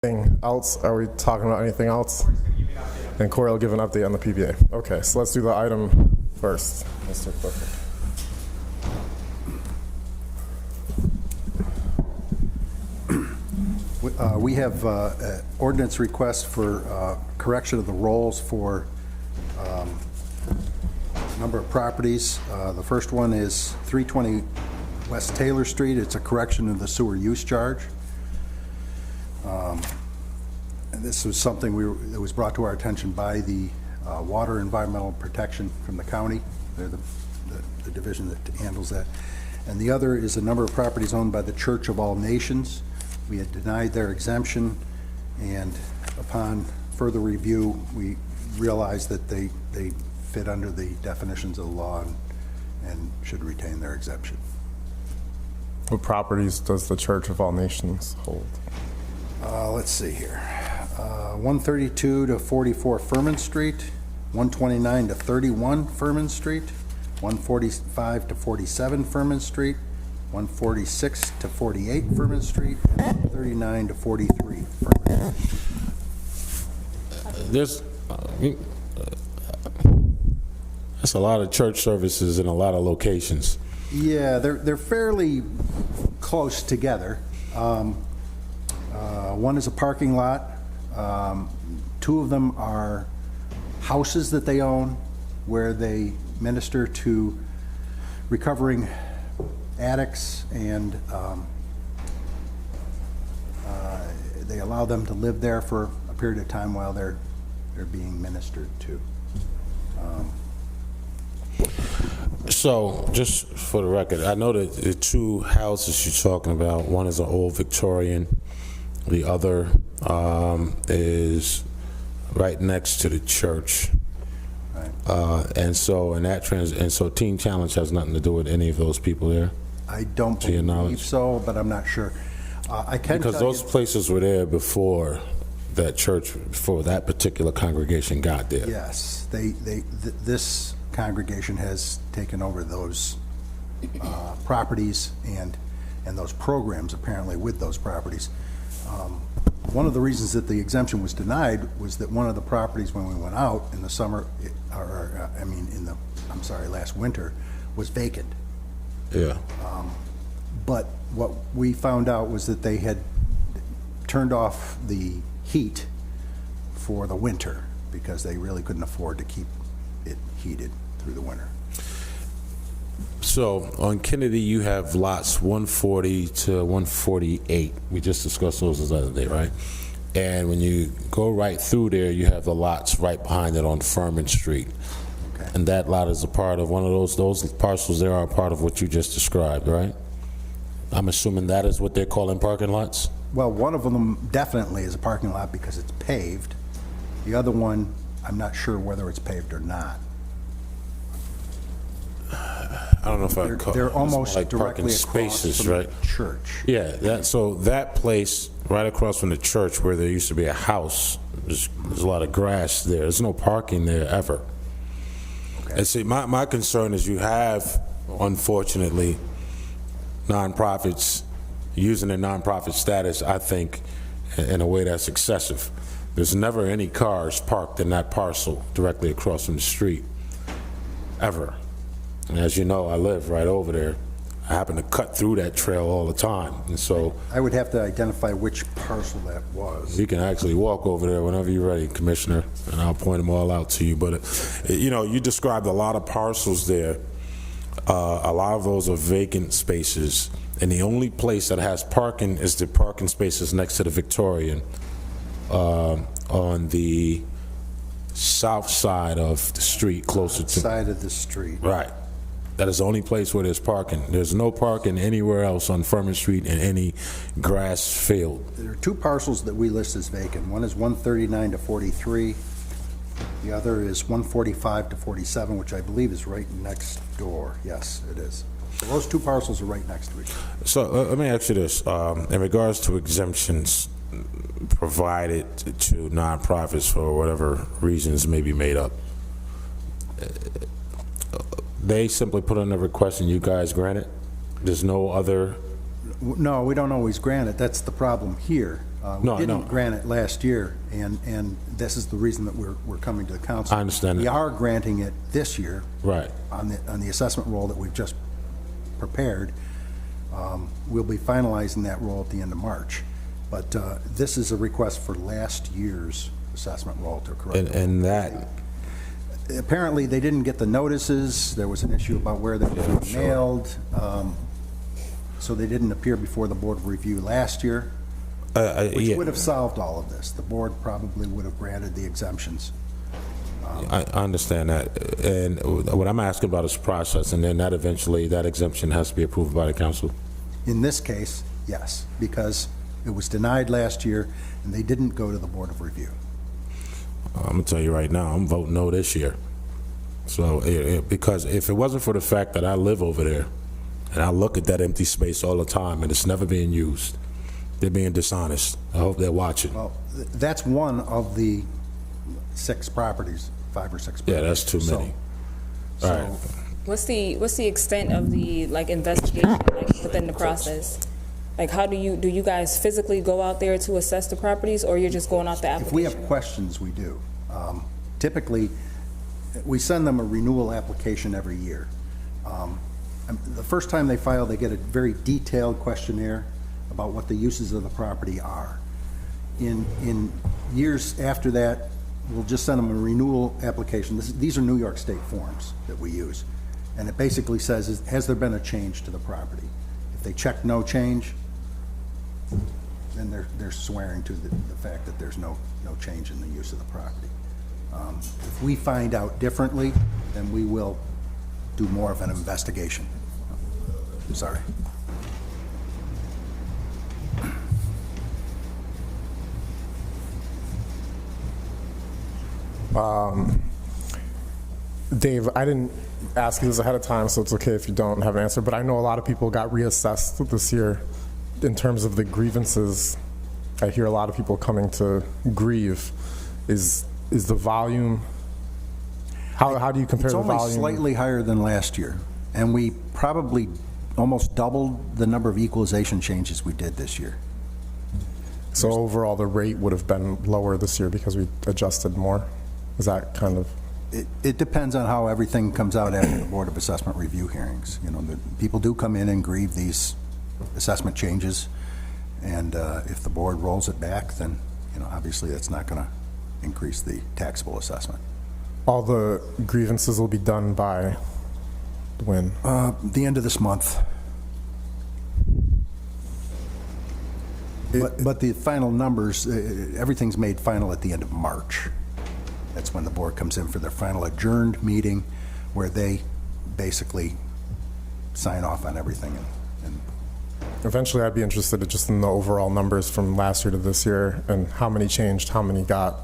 Anything else? Are we talking about anything else? And Corey will give an update on the PBA. Okay, so let's do the item first, Mr. Clifford. We have ordinance request for correction of the rolls for a number of properties. The first one is 320 West Taylor Street. It's a correction of the sewer use charge. And this was something that was brought to our attention by the Water Environmental Protection from the county. They're the division that handles that. And the other is a number of properties owned by the Church of All Nations. We had denied their exemption, and upon further review, we realized that they fit under the definitions of the law and should retain their exemption. What properties does the Church of All Nations hold? Let's see here. 132 to 44 Furman Street, 129 to 31 Furman Street, 145 to 47 Furman Street, 146 to 48 Furman Street, and 139 to 43 Furman Street. There's that's a lot of church services in a lot of locations. Yeah, they're fairly close together. One is a parking lot. Two of them are houses that they own where they minister to recovering addicts, and they allow them to live there for a period of time while they're being ministered to. So, just for the record, I know that the two houses you're talking about, one is an old Victorian, the other is right next to the church. Right. And so Teen Challenge has nothing to do with any of those people there? I don't To your believe knowledge? so, but I'm not sure. I can Because tell those you, places were there before that church, before that particular congregation got there. yes, this congregation has taken over those properties and those programs apparently with those properties. One of the reasons that the exemption was denied was that one of the properties when we went out in the summer, last winter, was vacant. Yeah. But what we found out was that they had turned off the heat for the winter because they really couldn't afford to keep it heated through the winter. So on Kennedy, you have lots 140 to 148. We just discussed those the other day, right? And when you go right through there, you have the lots right behind it on Furman Street. Okay. And that lot is a part of one of those parcels there are a part of what you just described, right? I'm assuming that is what they're calling parking lots? Well, one of them definitely is a parking lot because it's paved. The other one, I'm not sure whether it's paved or not. I don't know if I call They're it's almost like directly parking across spaces, from right? the church. Yeah, so that place right across from the church where there used to be a house, there's a lot of grass there. There's no parking there ever. Okay. And see, my concern is you have, unfortunately, nonprofits using their nonprofit status, I think, in a way that's excessive. There's never any cars parked in that parcel directly across from the street, ever. And as you know, I live right over there. I happen to cut through that trail all the time. And so I would have to identify which parcel that was. you can actually walk over there whenever you're ready, Commissioner, and I'll point them all out to you. But, you described a lot of parcels there. A lot of those are vacant spaces. And the only place that has parking is the parking spaces next to the Victorian on the south side of the street, closer to... Side of the street. Right. That is the only place where there's parking. There's no parking anywhere else on Furman Street in any grass field. There are two parcels that we list as vacant. One is 139 to 43. The other is 145 to 47, which I believe is right next door. Yes, it is. So those two parcels are right next to each other. So let me ask you this. In regards to exemptions provided to nonprofits for whatever reasons may be made up, they simply put in a request and you guys grant it? There's no other... No, we don't always grant it. That's the problem here. No, We didn't no. grant it last year, and this is the reason that we're coming to the council. I understand We that. are granting it this year. Right. On the assessment roll that we've just prepared. We'll be finalizing that roll at the end of March. But this is a request for last year's assessment roll to correct. And that, Apparently, they didn't get the notices. There was an issue about where they were mailed. So they didn't appear before the Board of Review last year, which would have solved all of this. The board probably would have granted the exemptions. I understand that. And what I'm asking about is process, and then that eventually, that exemption has to be approved by the council. In this case, yes, because it was denied last year, and they didn't go to the Board of Review. I'm gonna tell you right now, I'm voting no this year. So, because if it wasn't for the fact that I live over there, and I look at that empty space all the time, and it's never being used, they're being dishonest. I hope they're watching. Well, that's one of the 6 properties, 5 or 6 properties. Yeah, that's too many. So, All right. What's the extent of the investigation within the process? How do you guys physically go out there to assess the properties, or you're just going out the application? if we have questions, we do. Typically, we send them a renewal application every year. The first time they file, they get a very detailed questionnaire about what the uses of the property are. In years after that, we'll just send them a renewal application. These are New York State forms that we use. And it basically says, has there been a change to the property? If they check no change, then they're swearing to the fact that there's no change in the use of the property. If we find out differently, then we will do more of an investigation. Sorry. Dave, I didn't ask you this ahead of time, so it's okay if you don't have an answer, but I know a lot of people got reassessed this year in terms of the grievances. I hear a lot of people coming to grieve. Is the volume, how do you compare It's the only volume? slightly higher than last year, and we probably almost doubled the number of equalization changes we did this year. So overall, the rate would have been lower this year because we adjusted more? Is that kind of? It depends on how everything comes out after the Board of Assessment review hearings. The people do come in and grieve these assessment changes, and if the board rolls it back, then obviously that's not going to increase the taxable assessment. All the grievances will be done by when? The end of this month. But the final numbers, everything's made final at the end of March. That's when the board comes in for their final adjourned meeting, where they basically sign off on everything. And Eventually, I'd be interested just in the overall numbers from last year to this year, and how many changed, how many got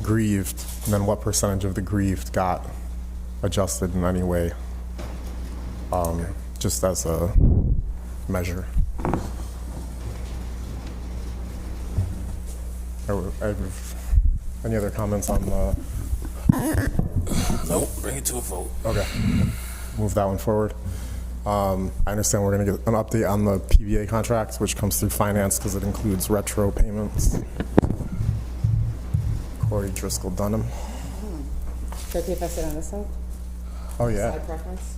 grieved, and then what percentage of the grieved got adjusted in any way, just as a measure. Any other comments on the? Nope, bring it to a vote. Okay, move that one forward. I understand we're going to get an update on the PBA contract, which comes through finance because it includes retro payments. Corey Driscoll Dunham. Is it okay if I sit on this side? Oh yeah. Side preference?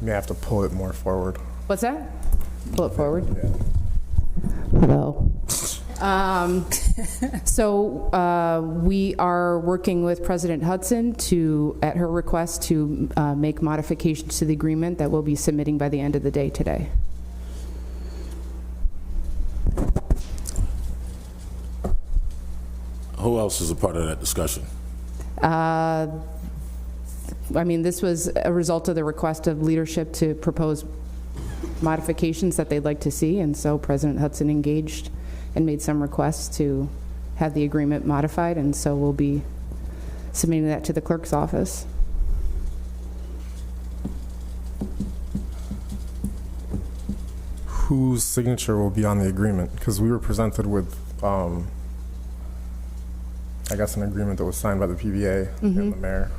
You may have to pull it more forward. What's that? Pull it forward. Yeah. Hello. So we are working with President Hudson at her request, to make modifications to the agreement that we'll be submitting by the end of the day today. Who else is a part of that discussion? This was a result of the request of leadership to propose modifications that they'd like to see, and so President Hudson engaged and made some requests to have the agreement modified, and so we'll be submitting that to the clerk's office. Whose signature will be on the agreement? Because we were presented with, I guess, an agreement that was signed by the PBA and the mayor.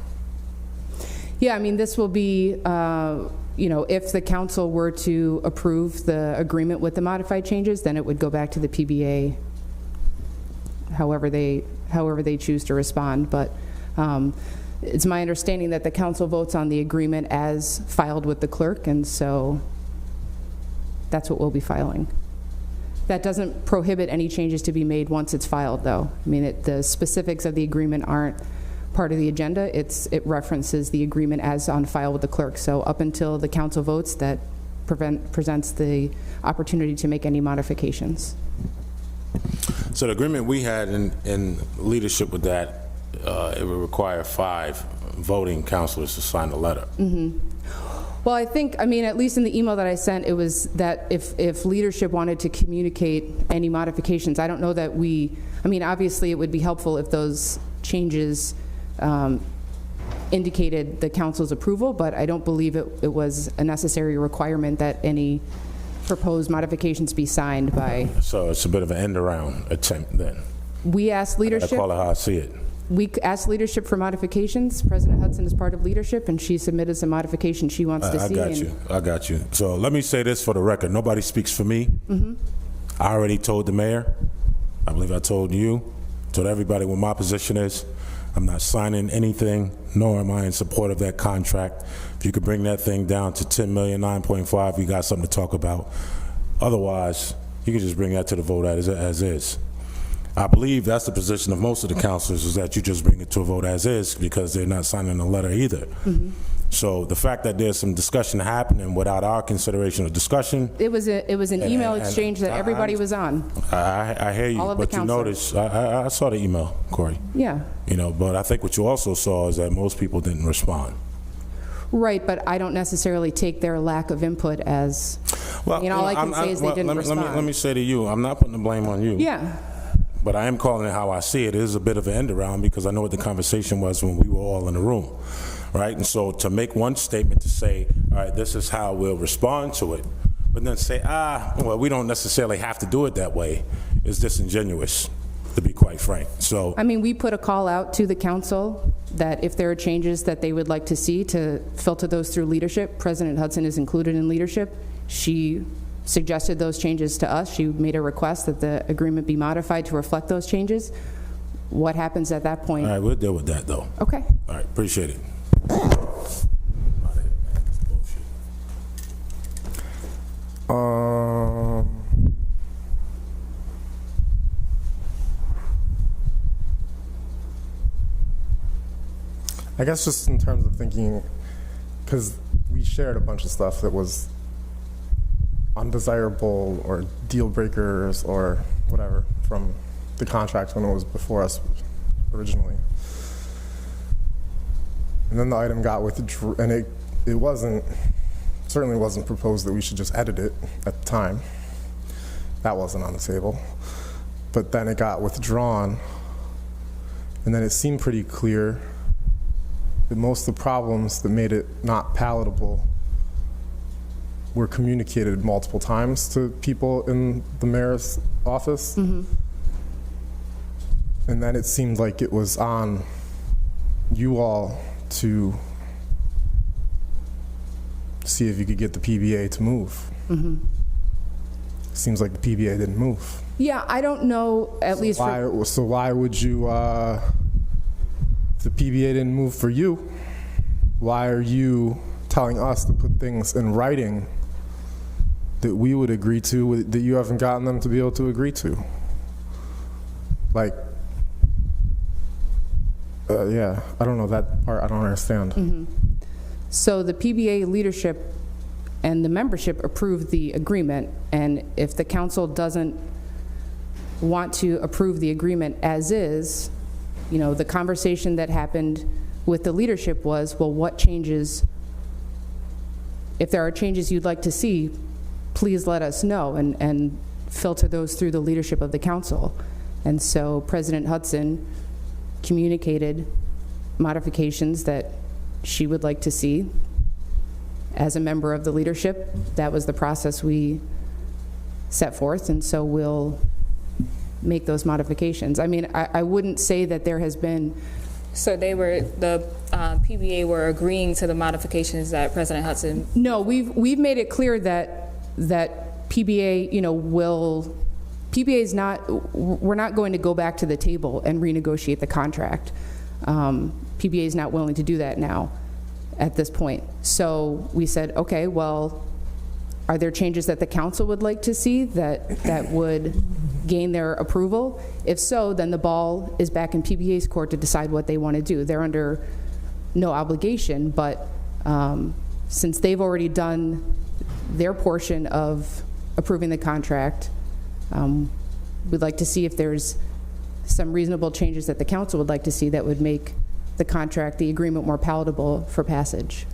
Yeah, this will be you know, if the council were to approve the agreement with the modified changes, then it would go back to the PBA however they choose to respond. But it's my understanding that the council votes on the agreement as filed with the clerk, and so that's what we'll be filing. That doesn't prohibit any changes to be made once it's filed, though. I mean, the specifics of the agreement aren't part of the agenda. It references the agreement as on file with the clerk. So up until the council votes, that presents the opportunity to make any modifications. So the agreement we had in leadership with that, it would require 5 voting councilors to sign the letter. Well, I think, I mean, at least in the email that I sent, it was that if leadership wanted to communicate any modifications, I don't know that I mean, obviously it would be helpful if those changes indicated the council's approval, but I don't believe it was a necessary requirement that any proposed modifications be signed by. So it's a bit of an end around attempt then. We asked I leadership. call it how I see it. We asked leadership for modifications. President Hudson is part of leadership, and she submitted some modifications she wants to see. I got you. So let me say this for the record. Nobody speaks for me. I already told the mayor. I believe I told you. Told everybody what my position is. I'm not signing anything, nor am I in support of that contract. If you could bring that thing down to 10 million, 9.5, we got something to talk about. Otherwise, you can just bring that to the vote as is. I believe that's the position of most of the councilors, is that you just bring it to a vote as is, because they're not signing a letter either. So the fact that there's some discussion happening without our consideration of discussion. It was an email exchange that everybody was on. I hear you, All of the but you councilors. notice, I saw the email, Corey. Yeah. You know, but I think what you also saw is that most people didn't respond. Right, but I don't necessarily take their lack of input as, all I can say is they didn't respond. Let me say to you, I'm not putting the blame on you. Yeah. But I am calling it how I see it. It is a bit of an end around, because I know what the conversation was when we were all in the room, right? And so to make one statement to say, all right, this is how we'll respond to it, but then say, well, we don't necessarily have to do it that way, is disingenuous, to be quite frank. So I mean, we put a call out to the council that if there are changes that they would like to see, to filter those through leadership. President Hudson is included in leadership. She suggested those changes to us. She made a request that the agreement be modified to reflect those changes. What happens at that point? all right, we'll deal with that, though. Okay. All right, appreciate it. I guess just in terms of thinking, because we shared a bunch of stuff that was undesirable or deal breakers or whatever from the contract when it was before us originally. And then the item got withdrawn, and it certainly wasn't proposed that we should just edit it at the time. That wasn't on the table. But then it got withdrawn, and then it seemed pretty clear that most of the problems that made it not palatable were communicated multiple times to people in the mayor's office. And then it seemed like it was on you all to see if you could get the PBA to move. Seems like the PBA didn't move. Yeah, I don't know, at least for... So why would you, if the PBA didn't move for you, why are you telling us to put things in writing that we would agree to, that you haven't gotten them to be able to agree to? Like, yeah, I don't know that part, I don't understand. So the PBA leadership and the membership approved the agreement, and if the council doesn't want to approve the agreement as is, you know, the conversation that happened with the leadership was, well, what changes, if there are changes you'd like to see, please let us know, and filter those through the leadership of the council. And so President Hudson communicated modifications that she would like to see as a member of the leadership. That was the process we set forth, and so we'll make those modifications. I mean, I wouldn't say that there has been... So they were, the PBA were agreeing to the modifications that President Hudson. No, we've made it clear that PBA, PBA is not, we're not going to go back to the table and renegotiate the contract. PBA is not willing to do that now at this point. So we said, okay, well, are there changes that the council would like to see that would gain their approval? If so, then the ball is back in PBA's court to decide what they want to do. They're under no obligation, but since they've already done their portion of approving the contract, we'd like to see if there's some reasonable changes that the council would like to see that would make the contract, the agreement, more palatable for passage.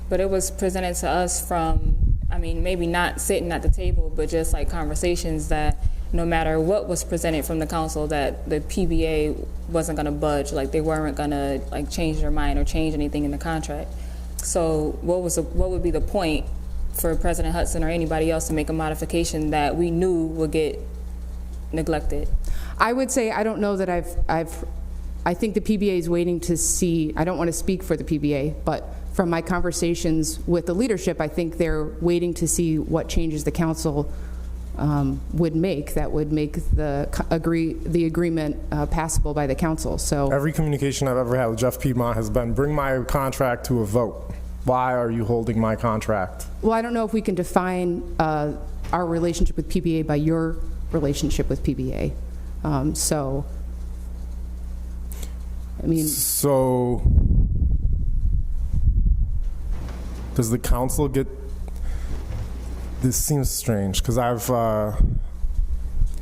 But it was presented to us from, I mean, maybe not sitting at the table, but just like conversations that no matter what was presented from the council, that the PBA wasn't going to budge, like they weren't going to like change their mind or change anything in the contract. So what would be the point for President Hudson or anybody else to make a modification that we knew would get neglected? I would say, I don't know that I think the PBA is waiting to see, I don't want to speak for the PBA, but from my conversations with the leadership, I think they're waiting to see what changes the council would make that would make the agreement passable by the council. So Every communication I've ever had with Jeff Piedmont has been, bring my contract to a vote. Why are you holding my contract? well, I don't know if we can define our relationship with PBA by your relationship with PBA. So, I mean, So, does the council get, this seems strange, because I've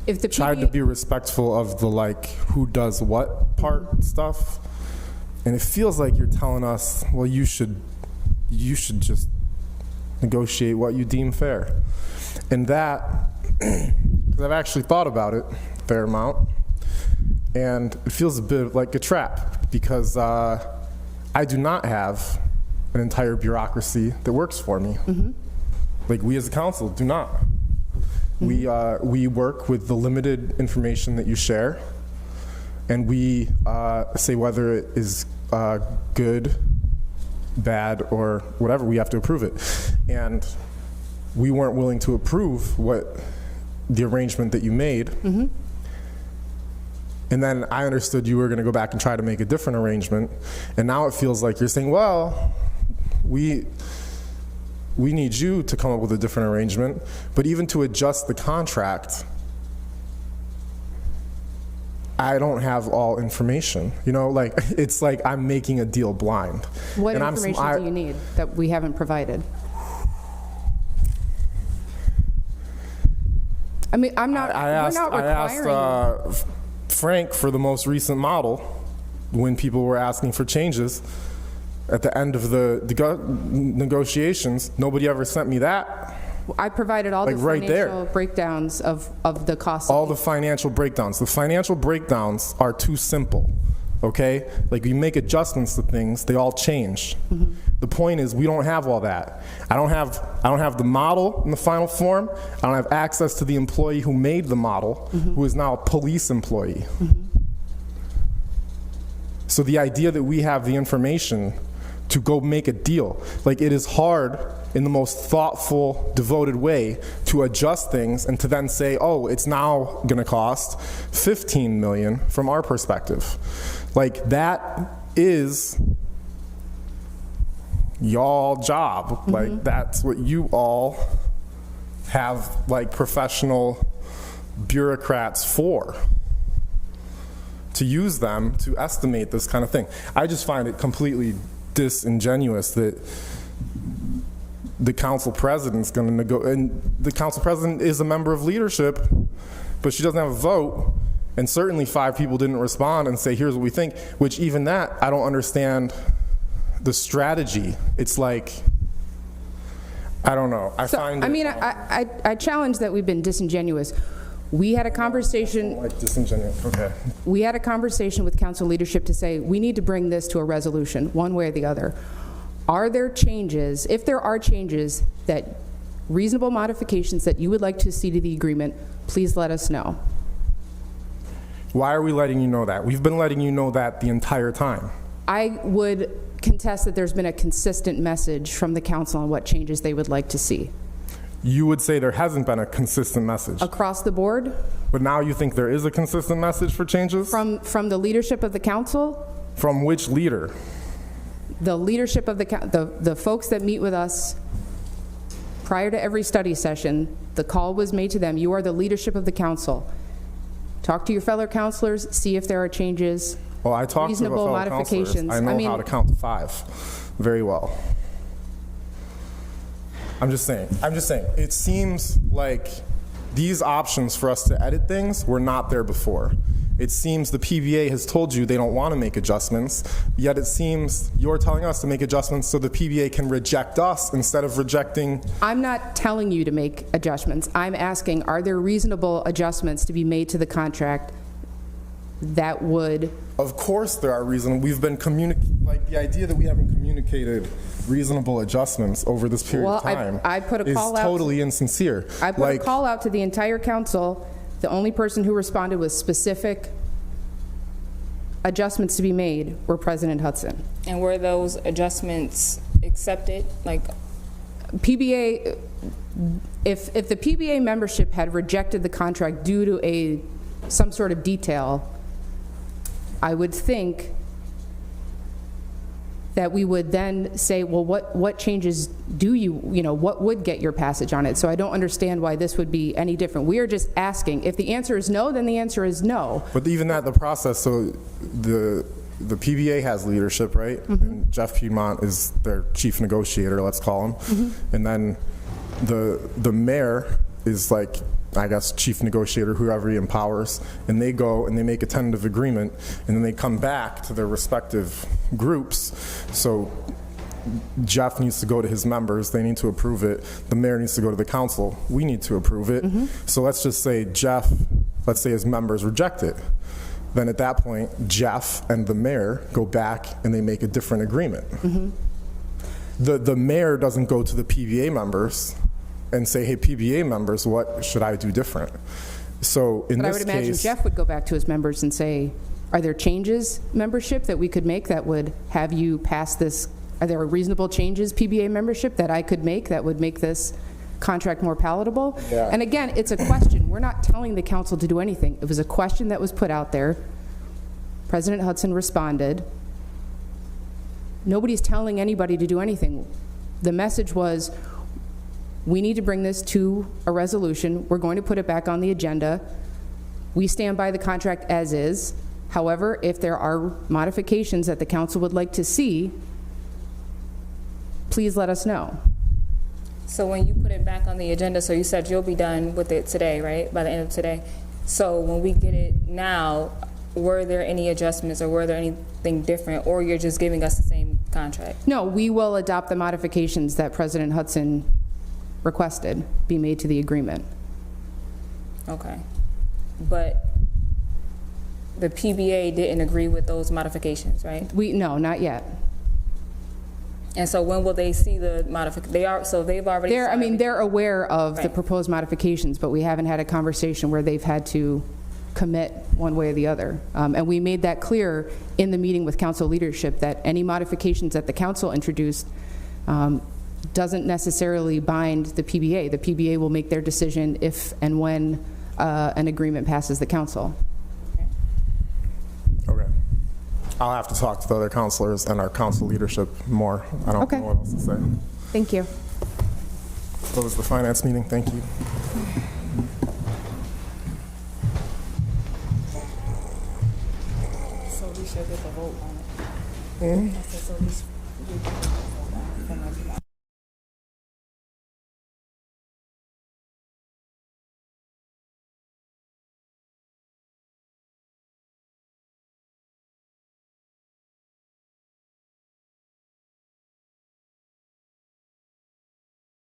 if the tried to PBA, be respectful of the like who does what part stuff, and it feels like you're telling us, well, you should just negotiate what you deem fair. And that, because I've actually thought about it a fair amount, and it feels a bit like a trap, because I do not have an entire bureaucracy that works for me. Like we as a council do not. We work with the limited information that you share, and we say whether it is good, bad, or whatever. We have to approve it, and we weren't willing to approve the arrangement that you made. And then I understood you were going to go back and try to make a different arrangement, and now it feels like you're saying, well, we need you to come up with a different arrangement, but even to adjust the contract, I don't have all information. You know, like it's like I'm making a deal blind. what And information do you need that we haven't provided? I mean, we're not requiring. I asked Frank for the most recent model when people were asking for changes. At the end of the negotiations, nobody ever sent me that. I provided all Like the right there. financial breakdowns of the cost. All the financial breakdowns. The financial breakdowns are too simple, okay? Like you make adjustments to things, they all change. The point is we don't have all that. I don't have the model in the final form. I don't have access to the employee who made the model, who is now a police employee. So the idea that we have the information to go make a deal, like it is hard in the most thoughtful, devoted way to adjust things and to then say, oh, it's now gonna cost $15 million from our perspective. Like that is y'all job. Like that's what you all have like professional bureaucrats for, to use them to estimate this kind of thing. I just find it completely disingenuous that the council president's going to negotiate, and the council president is a member of leadership, but she doesn't have a vote, and certainly 5 people didn't respond and say, here's what we think, which even that, I don't understand the strategy. It's like, I don't know. I challenge that we've been disingenuous. We had a conversation. Like disingenuous, okay. We had a conversation with council leadership to say we need to bring this to a resolution, one way or the other. Are there changes, if there are changes, that reasonable modifications that you would like to see to the agreement, please let us know. Why are we letting you know that? We've been letting you know that the entire time. I would contest that there's been a consistent message from the council on what changes they would like to see. You would say there hasn't been a consistent message, Across the board, but now you think there is a consistent message for changes? from the leadership of the council, From which leader? the leadership of the folks that meet with us prior to every study session, the call was made to them. You are the leadership of the council. Talk to your fellow councilors, see if there are changes. Well, I talked to my Reasonable fellow counselors. modifications. I know I mean- how to count to 5 very well. I'm just saying, it seems like these options for us to edit things were not there before. It seems the PBA has told you they don't want to make adjustments, yet it seems you're telling us to make adjustments so the PBA can reject us instead of rejecting. I'm not telling you to make adjustments. I'm asking, are there reasonable adjustments to be made to the contract that would... Of course there are reasons. We've been like the idea that we haven't communicated reasonable adjustments over this period of Well, time I put a call is out- totally insincere. I put a call out to the entire council. The only person who responded with specific adjustments to be made were President Hudson. And were those adjustments accepted? Like, PBA, if the PBA membership had rejected the contract due to some sort of detail, I would think that we would then say, well, what changes do what would get your passage on it? So I don't understand why this would be any different. We are just asking. If the answer is no, then the answer is no. But even at the process, so the PBA has leadership, right? And Jeff Piedmont is their chief negotiator, let's call him. And then the mayor is like, I guess, chief negotiator, whoever he empowers, and they go and they make a tentative agreement, and then they come back to their respective groups. So Jeff needs to go to his members, they need to approve it. The mayor needs to go to the council, we need to approve it. So let's just say Jeff, let's say his members reject it. Then at that point, Jeff and the mayor go back and they make a different agreement. The mayor doesn't go to the PBA members and say, hey, PBA members, what should I do different? So in But I this would imagine case, Jeff would go back to his members and say, are there changes, membership, that we could make that would have you pass this? Are there reasonable changes, PBA membership, that I could make that would make this contract more palatable? Yeah. And again, it's a question. We're not telling the council to do anything. It was a question that was put out there. President Hudson responded. Nobody's telling anybody to do anything. The message was, we need to bring this to a resolution. We're going to put it back on the agenda. We stand by the contract as is. However, if there are modifications that the council would like to see, please let us know. so when you put it back on the agenda, so you said you'll be done with it today, right? By the end of today. So when we get it now, were there any adjustments or were there anything different, or you're just giving us the same contract? No, we will adopt the modifications that President Hudson requested be made to the agreement. Okay. But the PBA didn't agree with those modifications, right? No, not yet. And so when will they see the modification? They've already. They're aware of the Right. proposed modifications, but we haven't had a conversation where they've had to commit one way or the other. And we made that clear in the meeting with council leadership, that any modifications that the council introduced doesn't necessarily bind the PBA. The PBA will make their decision if and when an agreement passes the council. okay. I'll have to talk to the other counselors and our council leadership more. I don't Okay. know what else to say. Thank you. That was the finance meeting. Thank you. So we should get the vote on it. So we should get the vote on it from everybody.